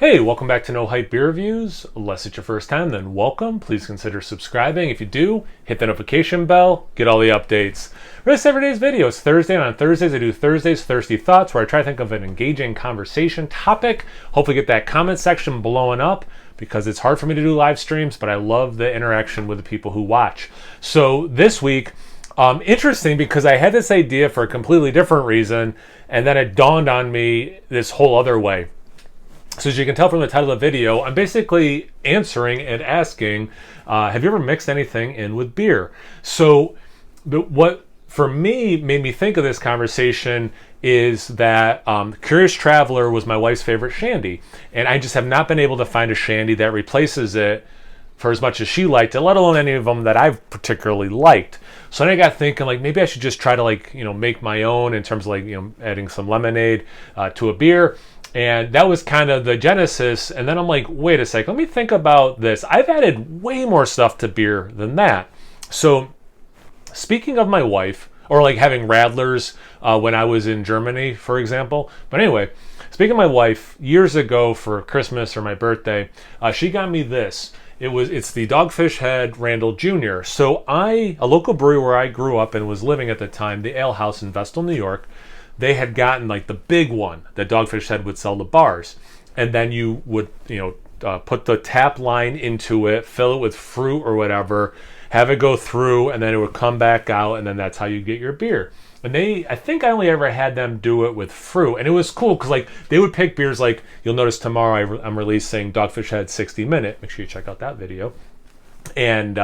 Hey, welcome back to No Hype Beer Reviews. Unless it's your first time, then welcome. Please consider subscribing. If you do, hit the notification bell, get all the updates. Rest every day's video. It's Thursday, and on Thursdays I do Thursday's Thirsty Thoughts, where I try to think of an engaging conversation topic. Hopefully get that comment section blowing up, because it's hard for me to do live streams, but I love the interaction with the people who watch. So this week, interesting, because I had this idea for a completely different reason, and then it dawned on me this whole other way. So as you can tell from the title of the video, I'm basically answering and asking, have you ever mixed anything in with beer? So what for me made me think of this conversation is that Curious Traveler was my wife's favorite shandy. And I just have not been able to find a shandy that replaces it for as much as she liked it, let alone any of them that I've particularly liked. So then I got thinking, like, maybe I should just try to, make my own in terms of, adding some lemonade to a beer. And that was kind of the genesis. And then I'm like, wait a sec, let me think about this. I've added way more stuff to beer than that. So speaking of my wife, or like having Radlers when I was in Germany, for example. But anyway, speaking of my wife, years ago for Christmas or my birthday, she got me this. It's the Dogfish Head Randall Jr. So a local brewery where I grew up and was living at the time, the Ale House in Vestal, New York, they had gotten like the big one that Dogfish Head would sell to bars. And then you would, put the tap line into it, fill it with fruit or whatever, have it go through, and then it would come back out, and then that's how you get your beer. And I think I only ever had them do it with fruit. And it was cool because like they would pick beers like, you'll notice tomorrow I'm releasing Dogfish Head 60 Minute. Make sure you check out that video. And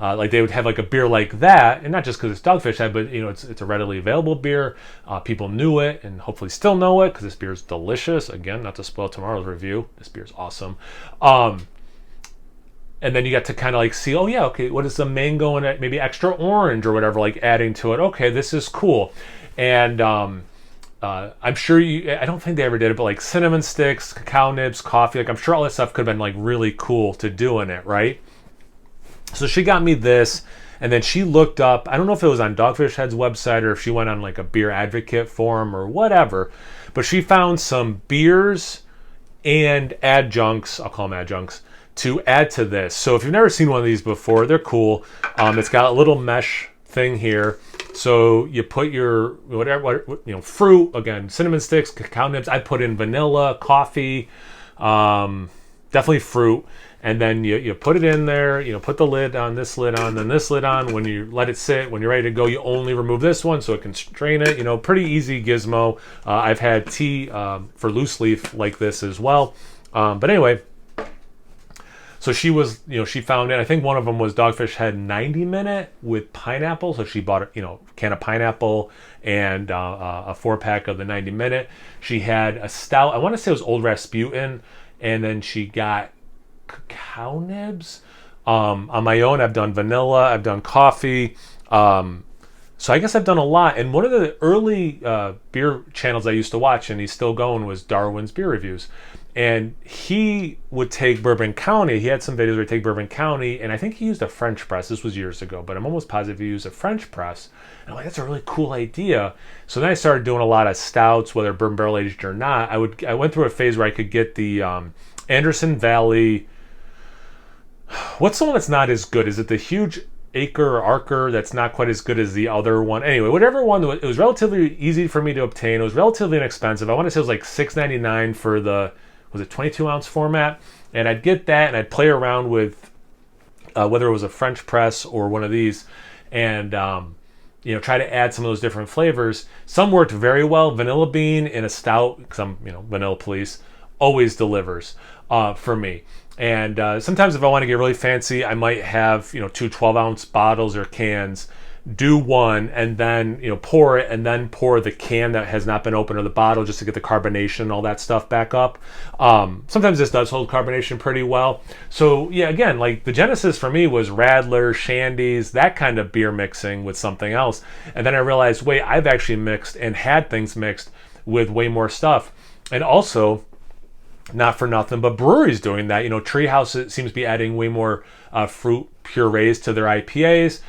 like they would have like a beer like that, and not just because it's Dogfish Head, but it's a readily available beer. People knew it and hopefully still know it because this beer is delicious. Again, not to spoil tomorrow's review, this beer is awesome. And then you get to kind of like see, oh yeah, okay, what is the mango and maybe extra orange or whatever, like adding to it. Okay, this is cool. And I'm sure I don't think they ever did it, but like cinnamon sticks, cacao nibs, coffee, like I'm sure all this stuff could have been like really cool to do in it, right? So she got me this, and then she looked up, I don't know if it was on Dogfish Head's website or if she went on like a beer advocate forum or whatever, but she found some beers and adjuncts, I'll call them adjuncts, to add to this. So if you've never seen one of these before, they're cool. It's got a little mesh thing here. So you put your fruit, again, cinnamon sticks, cacao nibs. I put in vanilla, coffee, definitely fruit. And then you put it in there, put the lid on, this lid on, then this lid on. When you let it sit, when you're ready to go, you only remove this one so it can strain it. Pretty easy gizmo. I've had tea for loose leaf like this as well. But anyway, so she was, she found it. I think one of them was Dogfish Head 90 Minute with pineapple. So she bought a can of pineapple and a 4-pack of the 90 Minute. She had a stout. I want to say it was Old Rasputin. And then she got cacao nibs. On my own, I've done vanilla, I've done coffee. So I guess I've done a lot. And one of the early beer channels I used to watch, and he's still going, was Darwin's Beer Reviews. And he would take Bourbon County. He had some videos where he'd take Bourbon County, and I think he used a French press. This was years ago, but I'm almost positive he used a French press. And I'm like, that's a really cool idea. So then I started doing a lot of stouts, whether bourbon barrel aged or not. I went through a phase where I could get the Anderson Valley. What's the one that's not as good? Is it the huge Acre or Arker that's not quite as good as the other one? Anyway, whatever one, it was relatively easy for me to obtain. It was relatively inexpensive. I want to say it was like $6.99 for the, was it 22-ounce format? And I'd get that, and I'd play around with whether it was a French press or one of these, and try to add some of those different flavors. Some worked very well. Vanilla bean in a stout, because I'm vanilla police, always delivers for me. And sometimes if I want to get really fancy, I might have, 2 12-ounce bottles or cans, do one, and then, pour it, and then pour the can that has not been opened or the bottle just to get the carbonation and all that stuff back up. Sometimes this does hold carbonation pretty well. So, yeah, again, like the genesis for me was Radler, Shandies, that kind of beer mixing with something else. And then I realized, wait, I've actually mixed and had things mixed with way more stuff. And also, not for nothing, but breweries doing that. Treehouse seems to be adding way more fruit purees to their IPAs.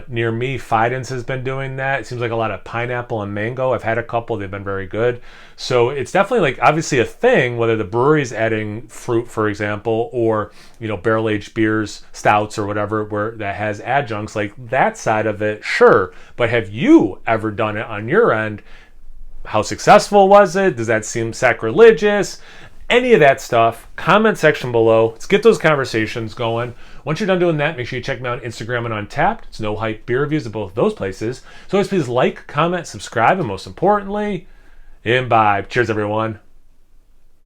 Near me, Fidens has been doing that. It seems like a lot of pineapple and mango. I've had a couple. They've been very good. So it's definitely like obviously a thing, whether the brewery's adding fruit, for example, or, barrel-aged beers, stouts or whatever, where that has adjuncts, like that side of it, sure. But have you ever done it on your end? How successful was it? Does that seem sacrilegious? Any of that stuff, comment section below. Let's get those conversations going. Once you're done doing that, make sure you check me out on Instagram and Untappd. It's No Hype Beer Reviews at both those places. So always please like, comment, subscribe, and most importantly, imbibe. Cheers, everyone.